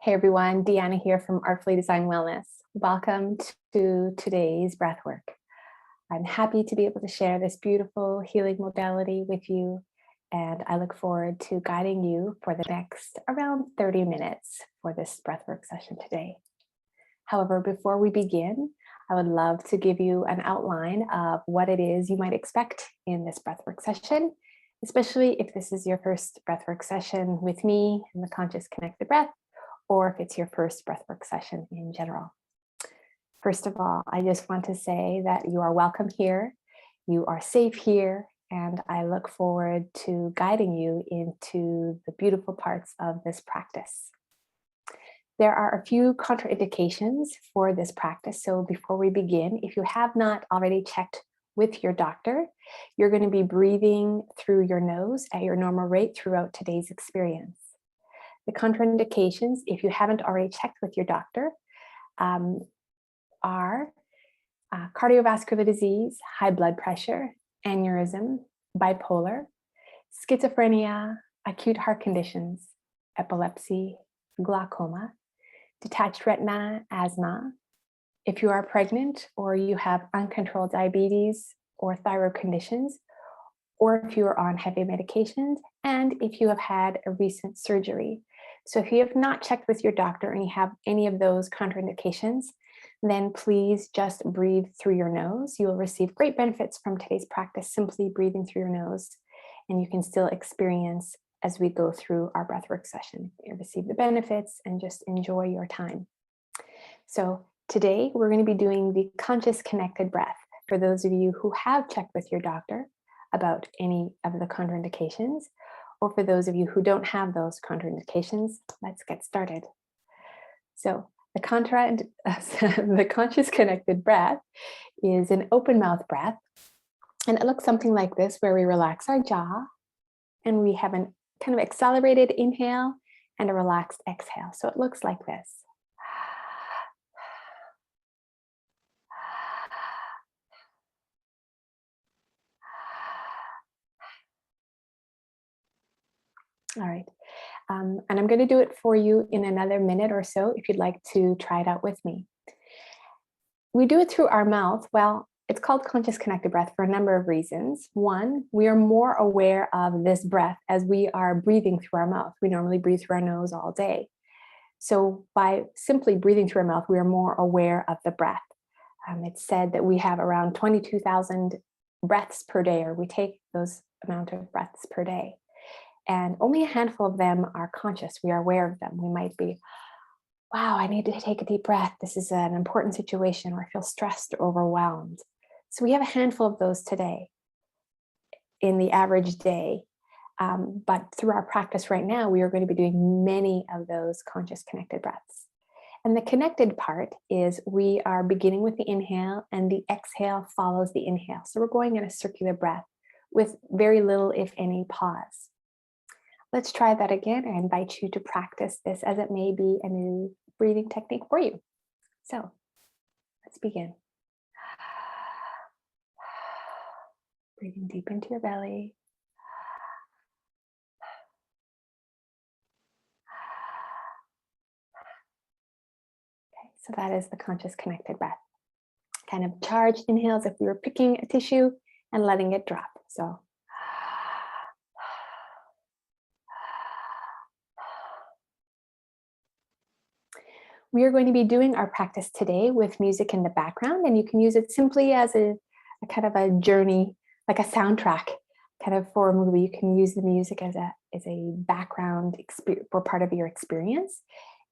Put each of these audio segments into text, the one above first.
Hey everyone, Deanna here from Artfully Designed Wellness. Welcome to today's breathwork. I'm happy to be able to share this beautiful healing modality with you, and I look forward to guiding you for the next around 30 minutes for this breathwork session today. However, before we begin, I would love to give you an outline of what it is you might expect in this breathwork session, especially if this is your first breathwork session with me in the Conscious Connected Breath, or if it's your first breathwork session in general. First of all, I just want to say that you are welcome here, you are safe here, and I look forward to guiding you into the beautiful parts of this practice. There are a few contraindications for this practice, so before we begin, if you have not already checked with your doctor, you're going to be breathing through your nose at your normal rate throughout today's experience. The contraindications, if you haven't already checked with your doctor, are cardiovascular disease, high blood pressure, aneurysm, bipolar, schizophrenia, acute heart conditions, epilepsy, glaucoma, detached retina, asthma. If you are pregnant or you have uncontrolled diabetes or thyroid conditions, or if you are on heavy medications, and if you have had a recent surgery. So if you have not checked with your doctor and you have any of those contraindications, then please just breathe through your nose. You will receive great benefits from today's practice, simply breathing through your nose, and you can still experience as we go through our breathwork session. You receive the benefits and just enjoy your time. So today we're going to be doing the Conscious Connected Breath. For those of you who have checked with your doctor about any of the contraindications, or for those of you who don't have those contraindications, let's get started. So the Conscious Connected Breath is an open mouth breath, and it looks something like this, where we relax our jaw and we have a kind of accelerated inhale and a relaxed exhale. So it looks like this. All right, and I'm going to do it for you in another minute or so if you'd like to try it out with me. We do it through our mouth. Well, it's called Conscious Connected Breath for a number of reasons. One, we are more aware of this breath as we are breathing through our mouth. We normally breathe through our nose all day. So by simply breathing through our mouth, we are more aware of the breath. It's said that we have around 22,000 breaths per day, or we take those amount of breaths per day. And only a handful of them are conscious. We are aware of them. We might be, wow, I need to take a deep breath. This is an important situation, or I feel stressed or overwhelmed. So we have a handful of those today in the average day. But through our practice right now, we are going to be doing many of those conscious connected breaths. And the connected part is we are beginning with the inhale, and the exhale follows the inhale. So we're going in a circular breath with very little, if any, pause. Let's try that again. I invite you to practice this as it may be a new breathing technique for you. So let's begin. Breathing deep into your belly. Okay, so that is the conscious connected breath. Kind of charged inhales if we were picking a tissue and letting it drop. So we are going to be doing our practice today with music in the background, and you can use it simply as a kind of a journey, like a soundtrack kind of for a movie. You can use the music as a background for part of your experience.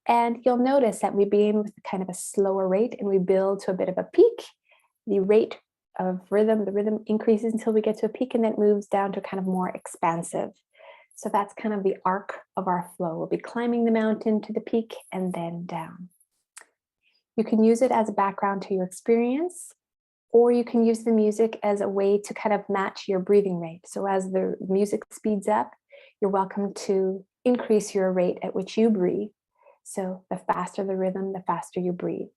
And you'll notice that we begin with kind of a slower rate and we build to a bit of a peak. The rate of rhythm, the rhythm increases until we get to a peak, and then moves down to kind of more expansive. So that's kind of the arc of our flow. We'll be climbing the mountain to the peak and then down. You can use it as a background to your experience, or you can use the music as a way to kind of match your breathing rate. So as the music speeds up, you're welcome to increase your rate at which you breathe. So the faster the rhythm, the faster you breathe.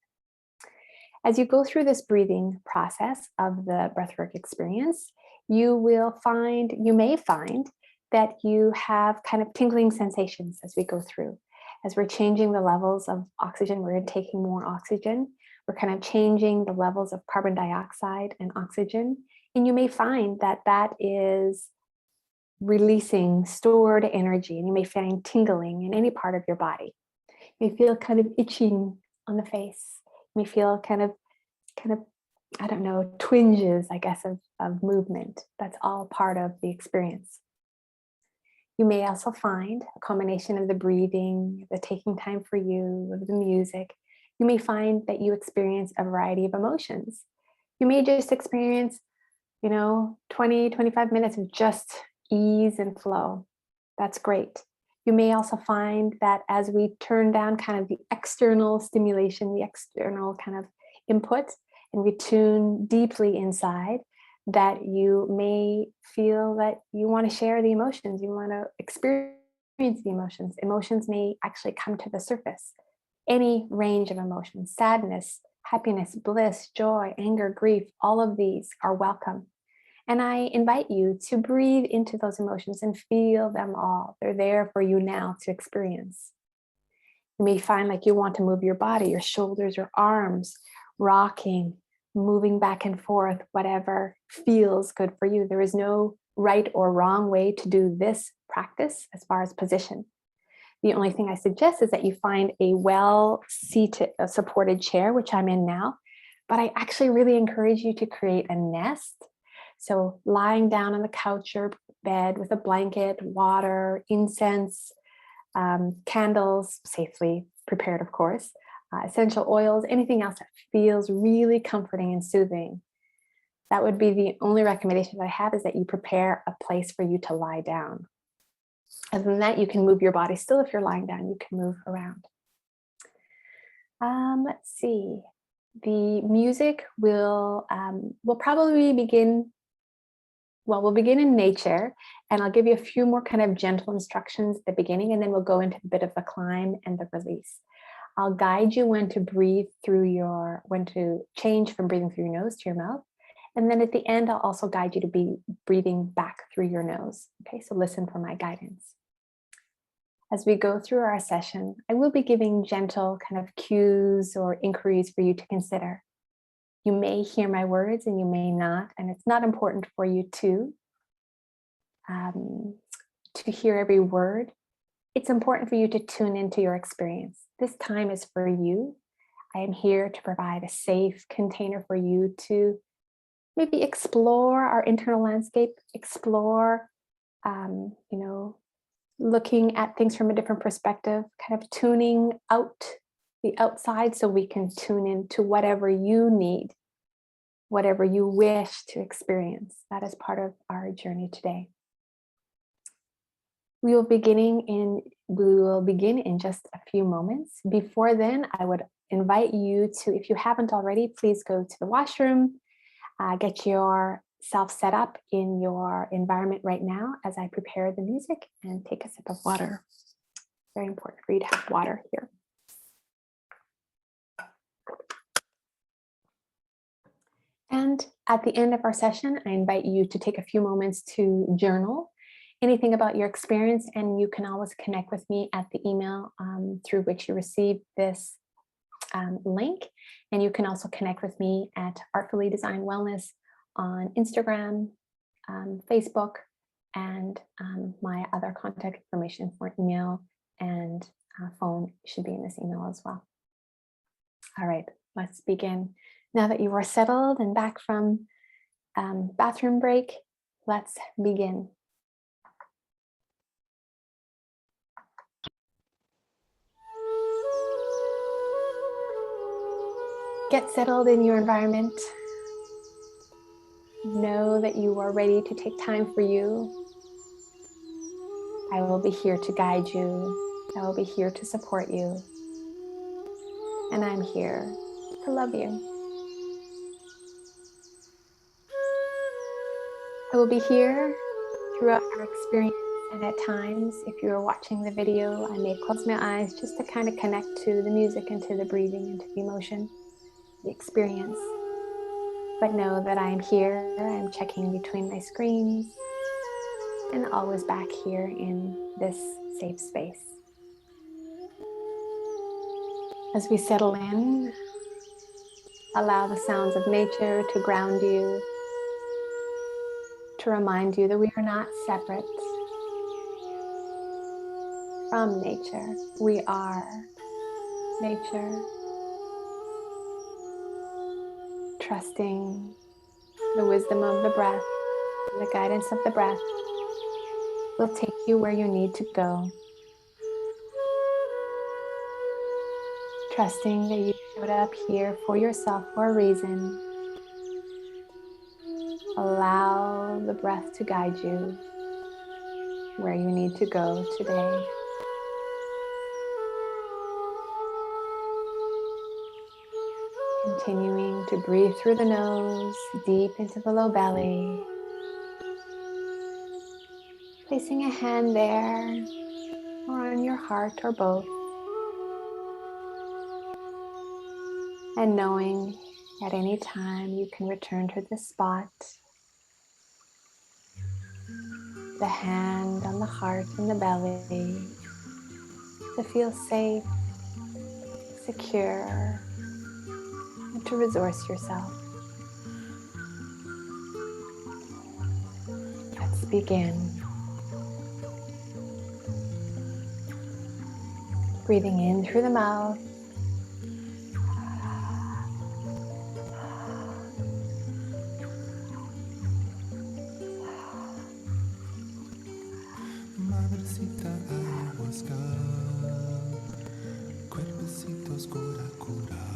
As you go through this breathing process of the breathwork experience, you may find that you have kind of tingling sensations as we go through. As we're changing the levels of oxygen, we're taking more oxygen. We're kind of changing the levels of carbon dioxide and oxygen. And you may find that that is releasing stored energy, and you may find tingling in any part of your body. You may feel kind of itching on the face. You may feel kind of, I don't know, twinges, I guess, of movement. That's all part of the experience. You may also find a combination of the breathing, the taking time for you, of the music. You may find that you experience a variety of emotions. You may just experience, 20, 25 minutes of just ease and flow. That's great. You may also find that as we turn down kind of the external stimulation, the external kind of input, and we tune deeply inside, that you may feel that you want to share the emotions, you want to experience the emotions. Emotions may actually come to the surface. Any range of emotions, sadness, happiness, bliss, joy, anger, grief, all of these are welcome. And I invite you to breathe into those emotions and feel them all. They're there for you now to experience. You may find like you want to move your body, your shoulders, your arms, rocking, moving back and forth, whatever feels good for you. There is no right or wrong way to do this practice as far as position. The only thing I suggest is that you find a well-seated, supported chair, which I'm in now, but I actually really encourage you to create a nest. So lying down on the couch or bed with a blanket, water, incense, candles, safely prepared, of course, essential oils, anything else that feels really comforting and soothing. That would be the only recommendation that I have, is that you prepare a place for you to lie down. Other than that, you can move your body. Still, if you're lying down, you can move around. Let's see. The music will probably begin. Well, we'll begin in nature, and I'll give you a few more kind of gentle instructions at the beginning, and then we'll go into a bit of the climb and the release. I'll guide you when to breathe through when to change from breathing through your nose to your mouth. And then at the end, I'll also guide you to be breathing back through your nose. Okay, so listen for my guidance. As we go through our session, I will be giving gentle kind of cues or inquiries for you to consider. You may hear my words and you may not, and it's not important for you to hear every word. It's important for you to tune into your experience. This time is for you. I am here to provide a safe container for you to maybe explore our internal landscape, explore, looking at things from a different perspective, kind of tuning out the outside so we can tune into whatever you need, whatever you wish to experience. That is part of our journey today. We will begin in just a few moments. Before then, I would invite you to, if you haven't already, please go to the washroom, get yourself set up in your environment right now as I prepare the music, and take a sip of water. Very important for you to have water here. And at the end of our session, I invite you to take a few moments to journal anything about your experience, and you can always connect with me at the email through which you received this link. And you can also connect with me at Artfully Designed Wellness on Instagram, Facebook, and my other contact information for email and phone should be in this email as well. All right, let's begin. Now that you are settled and back from bathroom break, let's begin. Get settled in your environment. Know that you are ready to take time for you. I will be here to guide you. I will be here to support you. And I'm here to love you. I will be here throughout our experience, and at times, if you are watching the video, I may close my eyes just to kind of connect to the music and to the breathing and to the emotion, the experience. But know that I am here, I am checking between my screens, and always back here in this safe space. As we settle in, allow the sounds of nature to ground you, to remind you that we are not separate from nature. We are nature. Trusting the wisdom of the breath, the guidance of the breath will take you where you need to go. Trusting that you showed up here for yourself for a reason. Allow the breath to guide you where you need to go today. Continuing to breathe through the nose, deep into the low belly. Placing a hand there or on your heart or both. And knowing at any time you can return to this spot. The hand on the heart and the belly to feel safe, secure, and to resource yourself. Let's begin. Breathing in through the mouth.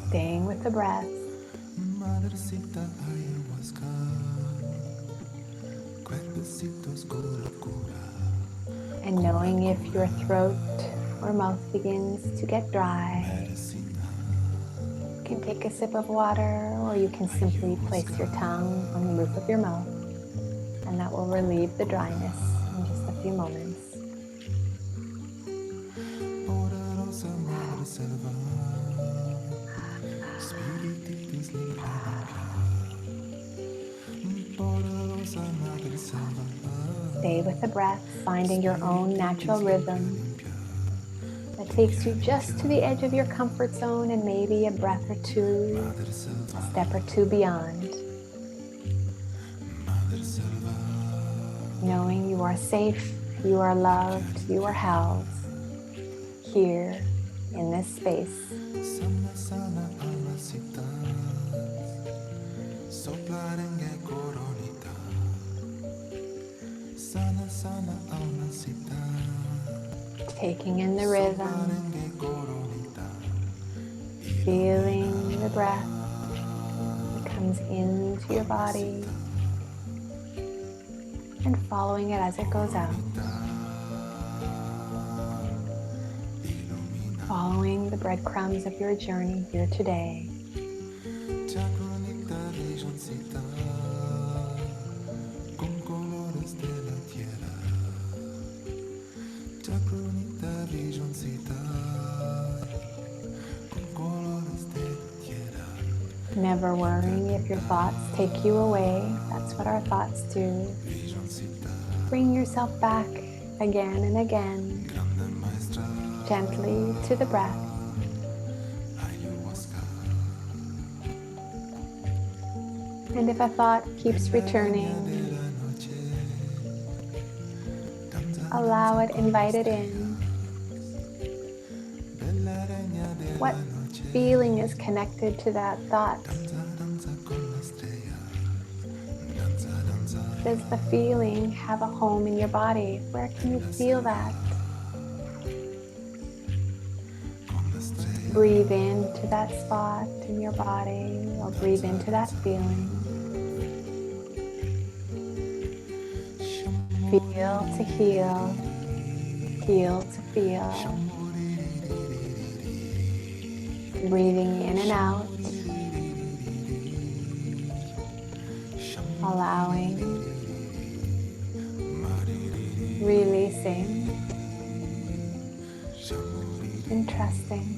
Staying with the breath. And knowing if your throat or mouth begins to get dry, you can take a sip of water, or you can simply place your tongue on the roof of your mouth, and that will relieve the dryness in just a few moments. Stay with the breath, finding your own natural rhythm that takes you just to the edge of your comfort zone and maybe a breath or two, a step or two beyond. Knowing you are safe, you are loved, you are held here in this space. Taking in the rhythm, feeling the breath that comes into your body and following it as it goes out. Following the breadcrumbs of your journey here today. Never worrying if your thoughts take you away. That's what our thoughts do. Bring yourself back again and again, gently to the breath. And if a thought keeps returning, allow it, invite it in. What feeling is connected to that thought? Does the feeling have a home in your body? Where can you feel that? Breathe into that spot in your body, or breathe into that feeling. Feel to heal, heal to feel. Breathing in and out, allowing, releasing, and trusting.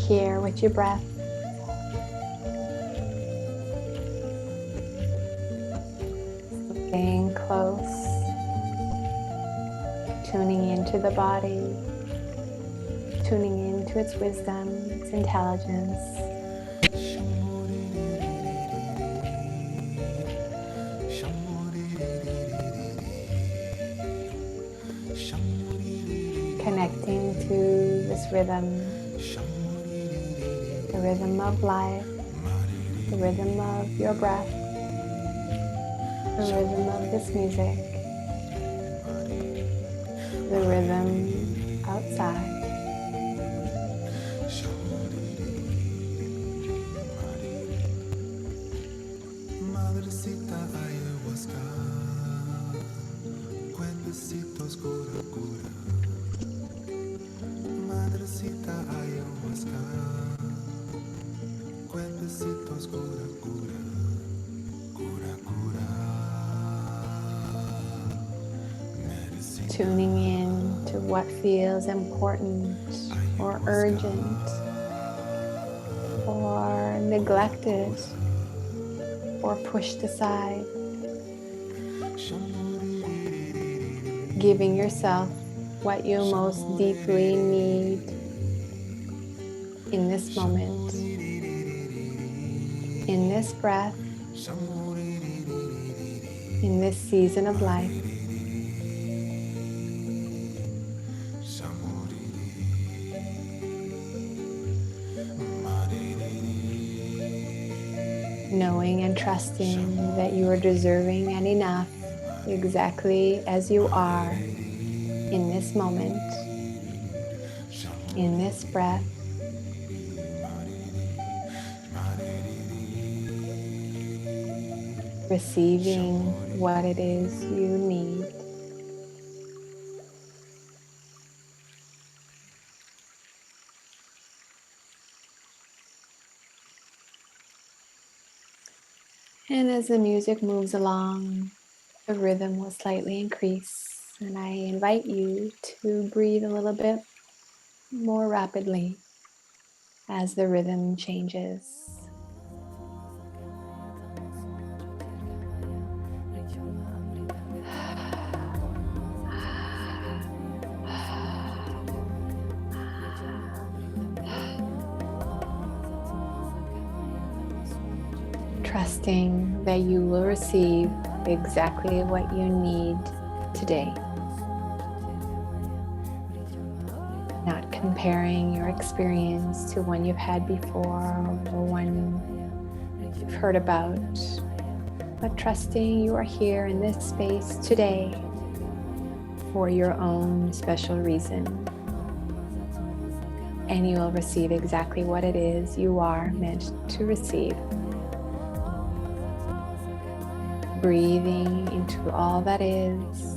here with your breath. Staying close, tuning into the body, tuning into its wisdom, its intelligence. Connecting to this rhythm, the rhythm of life, the rhythm of your breath, the rhythm of this music, the rhythm outside. Madrecita ayahuasca, cuentecitos cura cura. Madrecita ayahuasca, cuentecitos cura cura, cura cura. Tuning in to what feels important or urgent or neglected or pushed aside. Giving yourself what you most deeply need in this moment, in this breath, in this season of life. Knowing and trusting that you are deserving and enough exactly as you are in this moment, in this breath. Receiving what it is you need. And as the music moves along, the rhythm will slightly increase, and I invite you to breathe a little bit more rapidly as the rhythm changes. Trusting that you will receive exactly what you need today. Not comparing your experience to one you've had before or one you've heard about, but trusting you are here in this space today for your own special reason. And you will receive exactly what it is you are meant to receive. Breathing into all that is,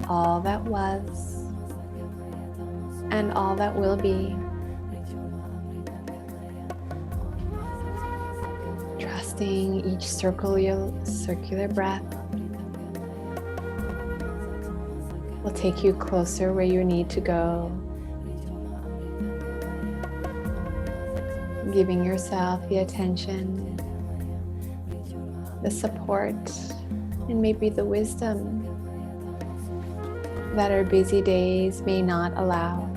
all that was, and all that will be. Trusting each circular breath will take you closer where you need to go. Giving yourself the attention, the support, and maybe the wisdom that our busy days may not allow,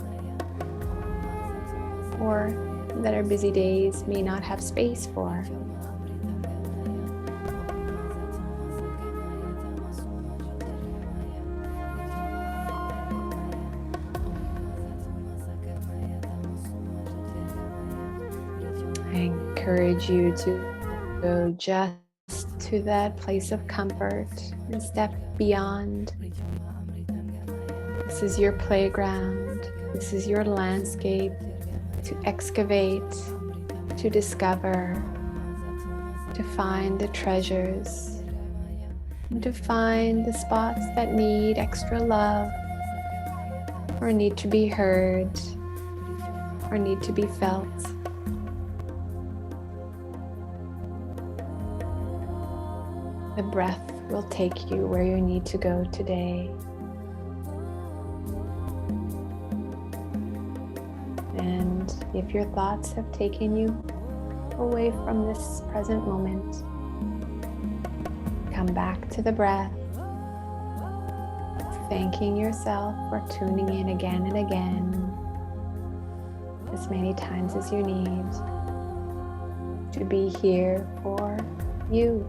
or that our busy days may not have space for. I encourage you to go just to that place of comfort and step beyond. This is your playground. This is your landscape to excavate, to discover, to find the treasures, and to find the spots that need extra love, or need to be heard, or need to be felt. The breath will take you where you need to go today. And If your thoughts have taken you away from this present moment, come back to the breath, thanking yourself for tuning in again and again, as many times as you need, to be here for you.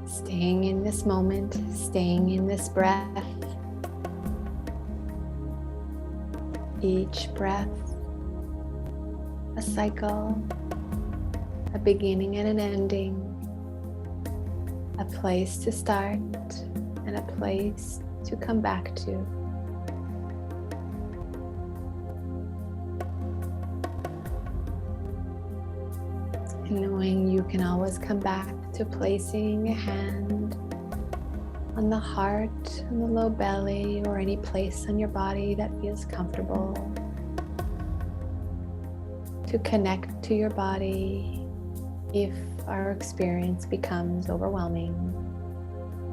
Staying in this moment, staying in this breath. Each breath, a cycle, a beginning and an ending, a place to start and a place to come back to. And knowing you can always come back to placing a hand on the heart, on the low belly, or any place on your body that feels comfortable. To connect to your body if our experience becomes overwhelming,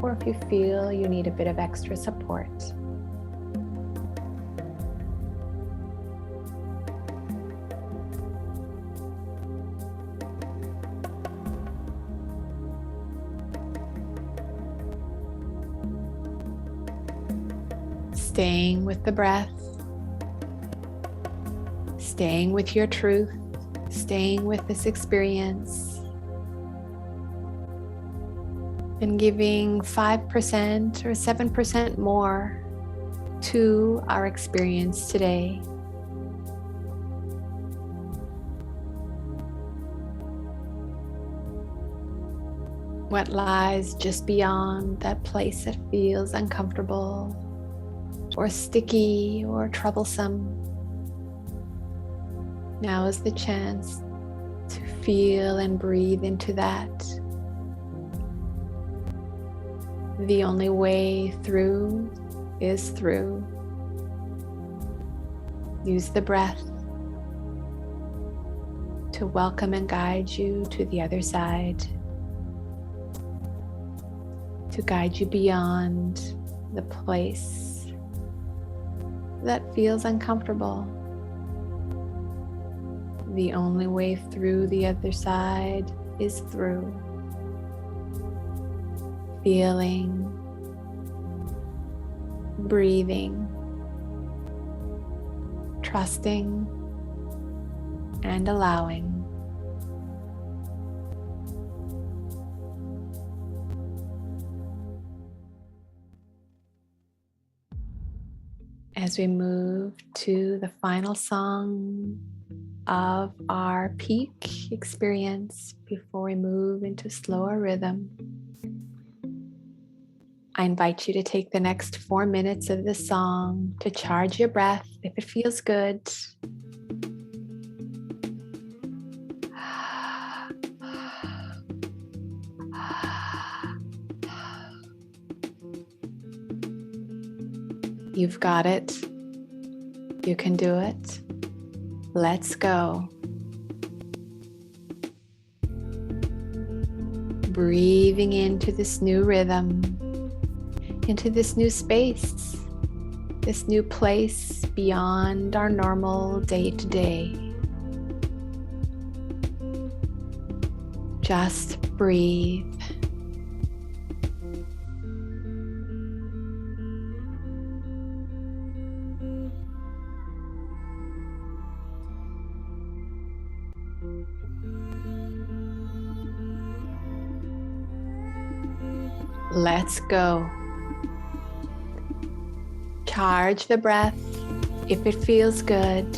or if you feel you need a bit of extra support. Staying with the breath, staying with your truth, staying with this experience, and giving 5% or 7% more to our experience today. What lies just beyond that place that feels uncomfortable, or sticky, or troublesome. Now is the chance to feel and breathe into that. The only way through is through. Use the breath to welcome and guide you to the other side, to guide you beyond the place that feels uncomfortable. The only way through the other side is through. Feeling, breathing, trusting, and allowing. As we move to the final song of our peak experience before we move into slower rhythm, I invite you to take the next 4 minutes of this song to charge your breath if it feels good. You've got it. You can do it. Let's go. Breathing into this new rhythm, into this new space, this new place beyond our normal day-to-day. Just breathe. Let's go. Charge the breath if it feels good.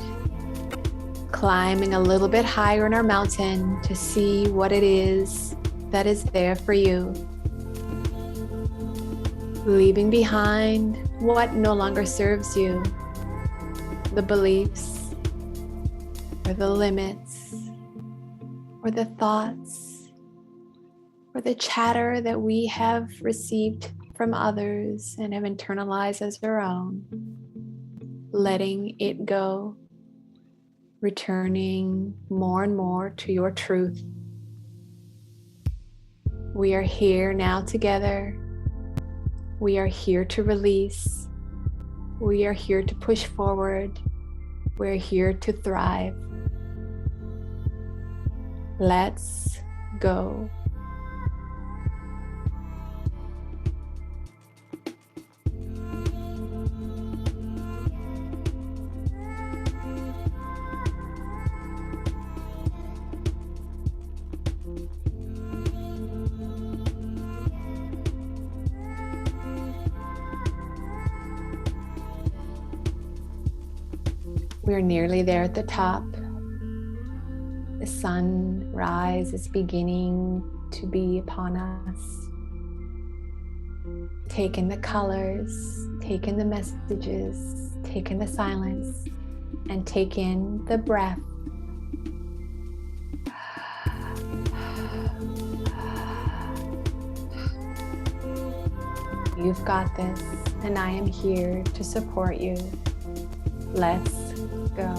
Climbing a little bit higher in our mountain to see what it is that is there for you. Leaving behind what no longer serves you, the beliefs, or the limits, or the thoughts, or the chatter that we have received from others and have internalized as our own. Letting it go, returning more and more to your truth. We are here now together. We are here to release. We are here to push forward. We're here to thrive. Let's go. We're nearly there at the top. The sunrise is beginning to be upon us. Take in the colors, take in the messages, take in the silence, and take in the breath. You've got this, and I am here to support you. Let's go.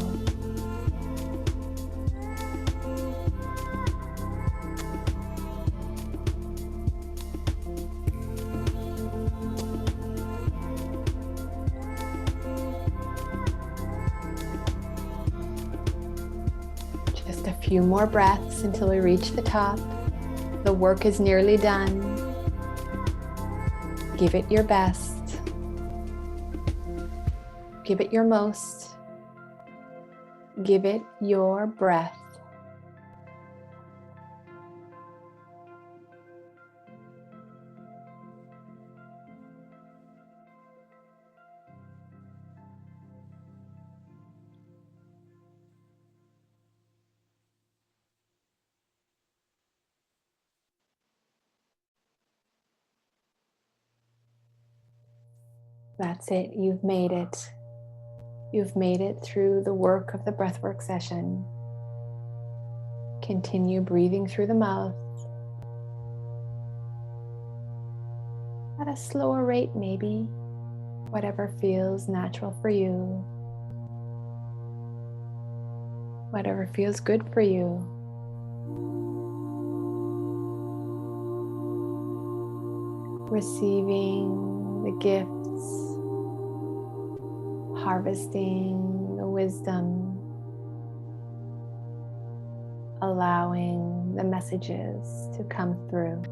Just a few more breaths until we reach the top. The work is nearly done. Give it your best. Give it your most. Give it your breath. That's it. You've made it. You've made it through the work of the breathwork session. Continue breathing through the mouth at a slower rate, maybe, whatever feels natural for you, whatever feels good for you. Receiving the gifts, harvesting the wisdom, allowing the messages to come through.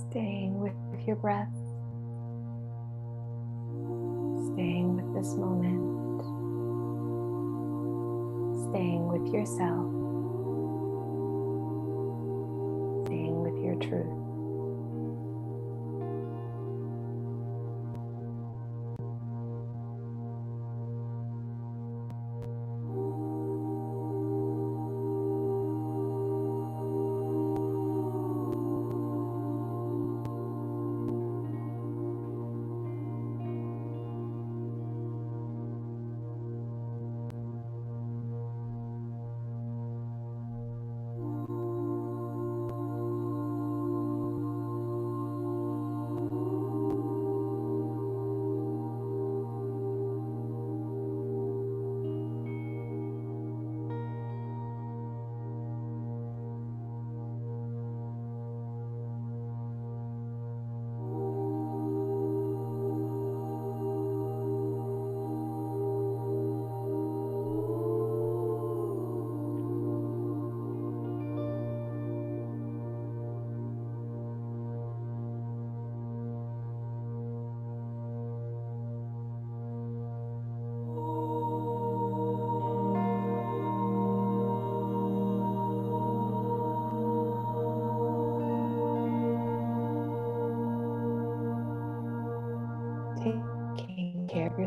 Staying with your breath, staying with this moment, staying with yourself, staying with your truth.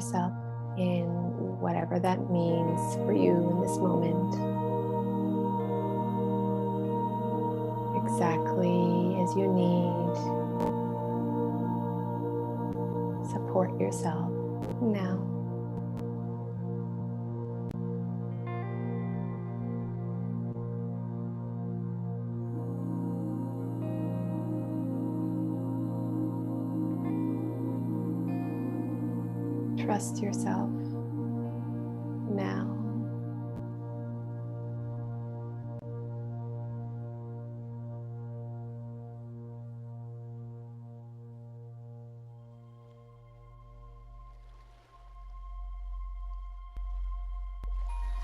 yourself in whatever that means for you in this moment, exactly as you need. Support yourself now. Trust yourself now.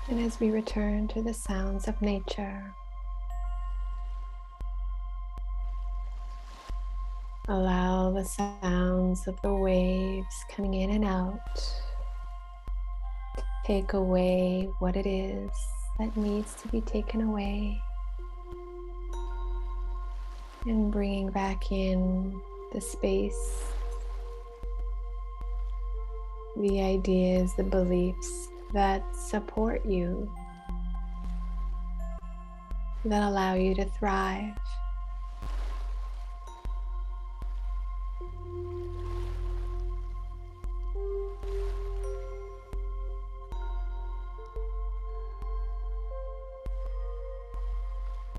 And as we return to the sounds of nature, allow the sounds of the waves coming in and out. Take away what it is that needs to be taken away, and bringing back in the space, the ideas, the beliefs that support you, that allow you to thrive.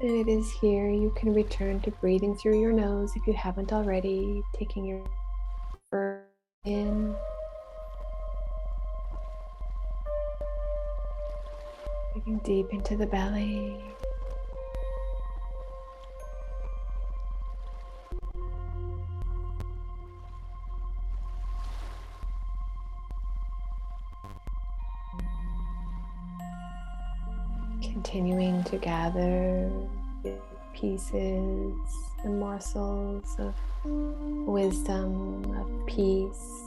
And it is here you can return to breathing through your nose if you haven't already, taking your breath in, breathing deep into the belly, continuing to gather the pieces, the morsels of wisdom, of peace,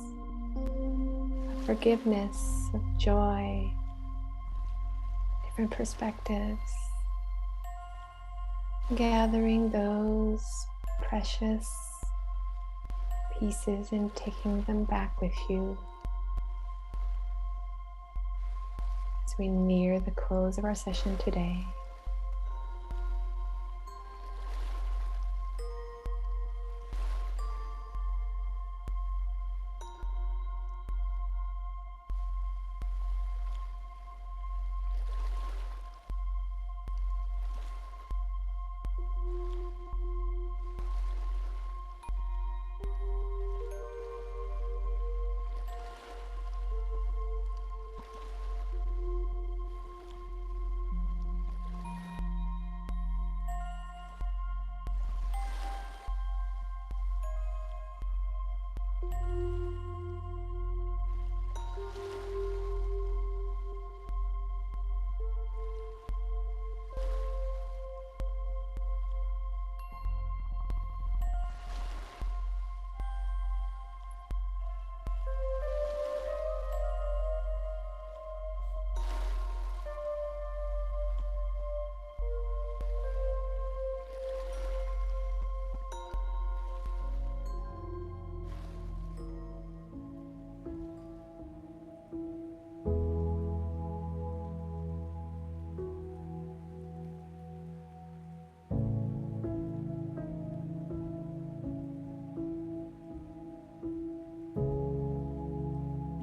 of forgiveness, of joy, different perspectives, gathering those precious pieces and taking them back with you. As we near the close of our session today,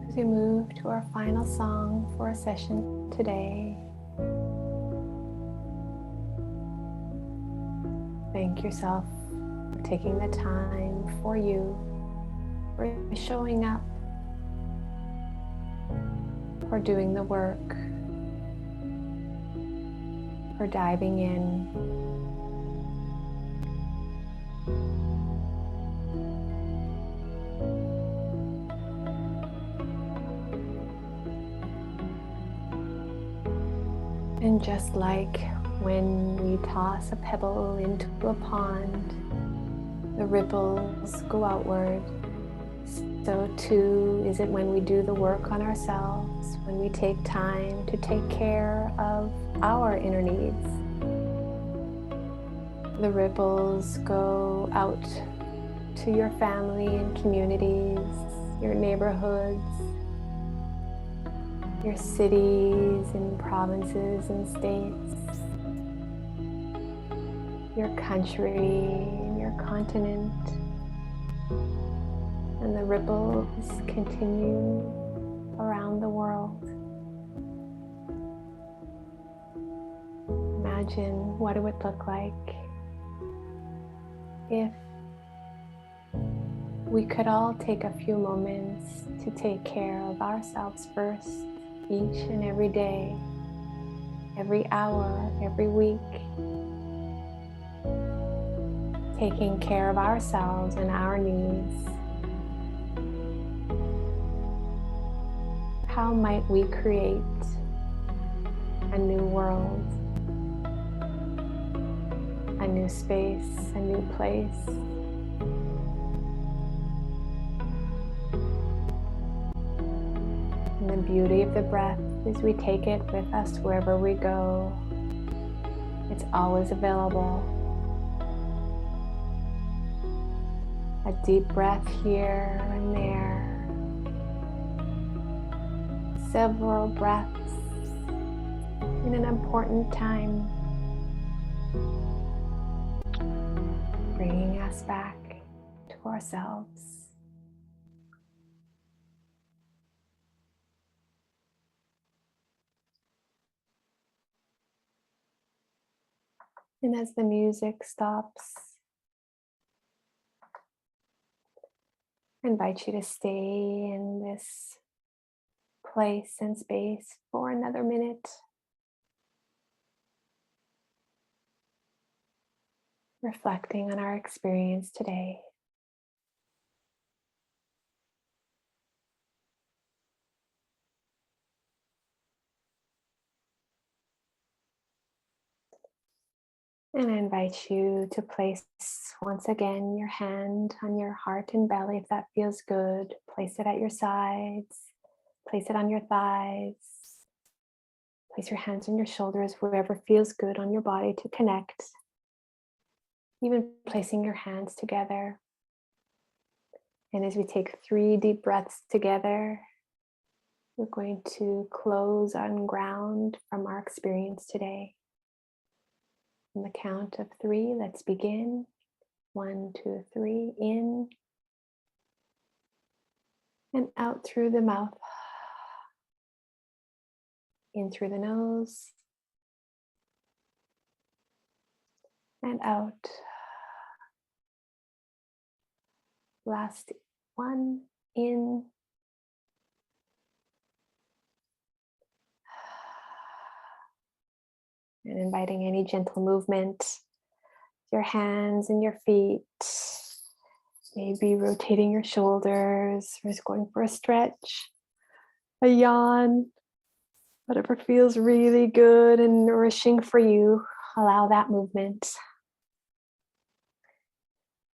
as we move to our final song for our session today, thank yourself for taking the time for you, for showing up, for doing the work, for diving in. And just like when we toss a pebble into a pond, the ripples go outward, so too is it when we do the work on ourselves, when we take time to take care of our inner needs. The ripples go out to your family and communities, your neighborhoods, your cities and provinces and states, your country and your continent, and the ripples continue around the world. Imagine what it would look like if we could all take a few moments to take care of ourselves first, each and every day, every hour, every week. Taking care of ourselves and our needs. How might we create a new world, a new space, a new place? And the beauty of the breath is we take it with us wherever we go. It's always available. A deep breath here and there. Several breaths in an important time. Bringing us back to ourselves. And as the music stops, I invite you to stay in this place and space for another minute. Reflecting on our experience today. And I invite you to place once again your hand on your heart and belly if that feels good. Place it at your sides. Place it on your thighs. Place your hands on your shoulders, wherever feels good on your body to connect. Even placing your hands together. And as we take 3 deep breaths together, we're going to close on ground from our experience today. On the count of 3, let's begin. 1, 2, 3, in and out through the mouth. In through the nose and out. Last one, in and inviting any gentle movement, your hands and your feet, maybe rotating your shoulders, or just going for a stretch, a yawn, whatever feels really good and nourishing for you, allow that movement.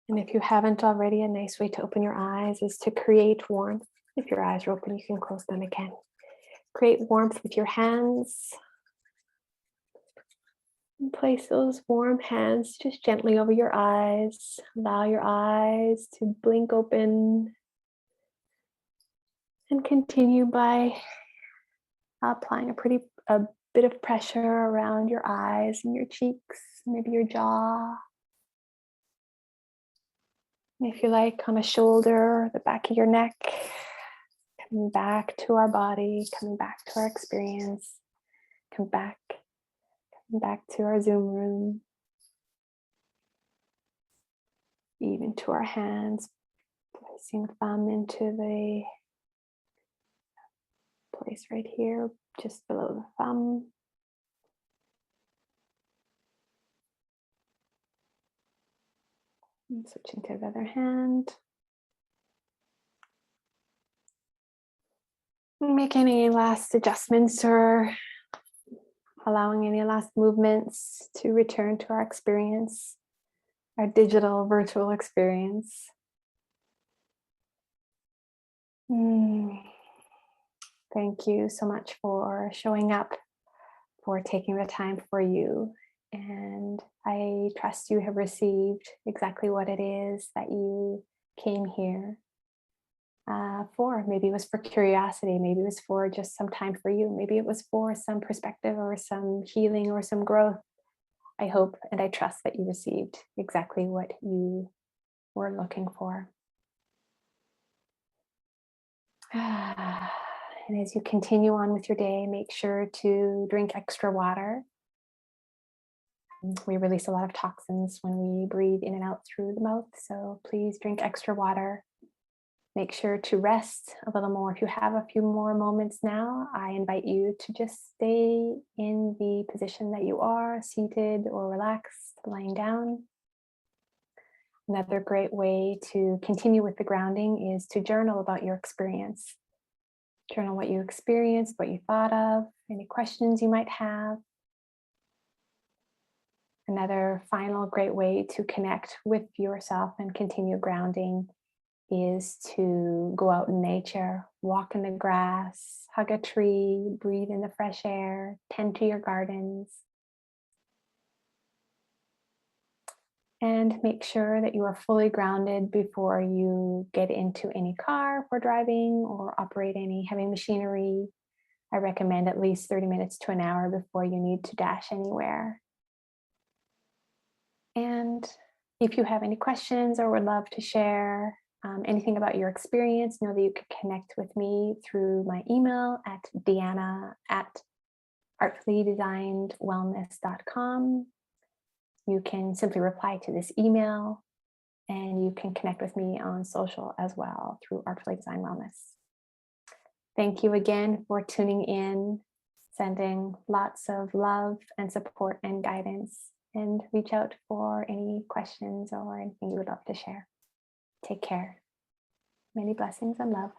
And if you haven't already, a nice way to open your eyes is to create warmth. If your eyes are open, you can close them again. Create warmth with your hands. And place those warm hands just gently over your eyes. Allow your eyes to blink open. And continue by applying a bit of pressure around your eyes and your cheeks, maybe your jaw. And if you like, on a shoulder, the back of your neck. Coming back to our body, coming back to our experience. Come back to our Zoom room, even to our hands, placing thumb into the place right here, just below the thumb. And switching to the other hand. Make any last adjustments or allowing any last movements to return to our experience, our digital virtual experience. Thank you so much for showing up, for taking the time for you. And I trust you have received exactly what it is that you came here for. Maybe it was for curiosity. Maybe it was for just some time for you. Maybe it was for some perspective or some healing or some growth. I hope and I trust that you received exactly what you were looking for. And as you continue on with your day, make sure to drink extra water. We release a lot of toxins when we breathe in and out through the mouth, so please drink extra water. Make sure to rest a little more. If you have a few more moments now, I invite you to just stay in the position that you are, seated or relaxed, lying down. Another great way to continue with the grounding is to journal about your experience. Journal what you experienced, what you thought of, any questions you might have. Another final great way to connect with yourself and continue grounding is to go out in nature, walk in the grass, hug a tree, breathe in the fresh air, tend to your gardens. And make sure that you are fully grounded before you get into any car for driving or operate any heavy machinery. I recommend at least 30 minutes to an hour before you need to dash anywhere. And if you have any questions or would love to share anything about your experience, know that you could connect with me through my email at deanna@artfullydesignedwellness.com. You can simply reply to this email, and you can connect with me on social as well through Artfully Designed Wellness. Thank you again for tuning in, sending lots of love and support and guidance, and reach out for any questions or anything you would love to share. Take care. Many blessings and love.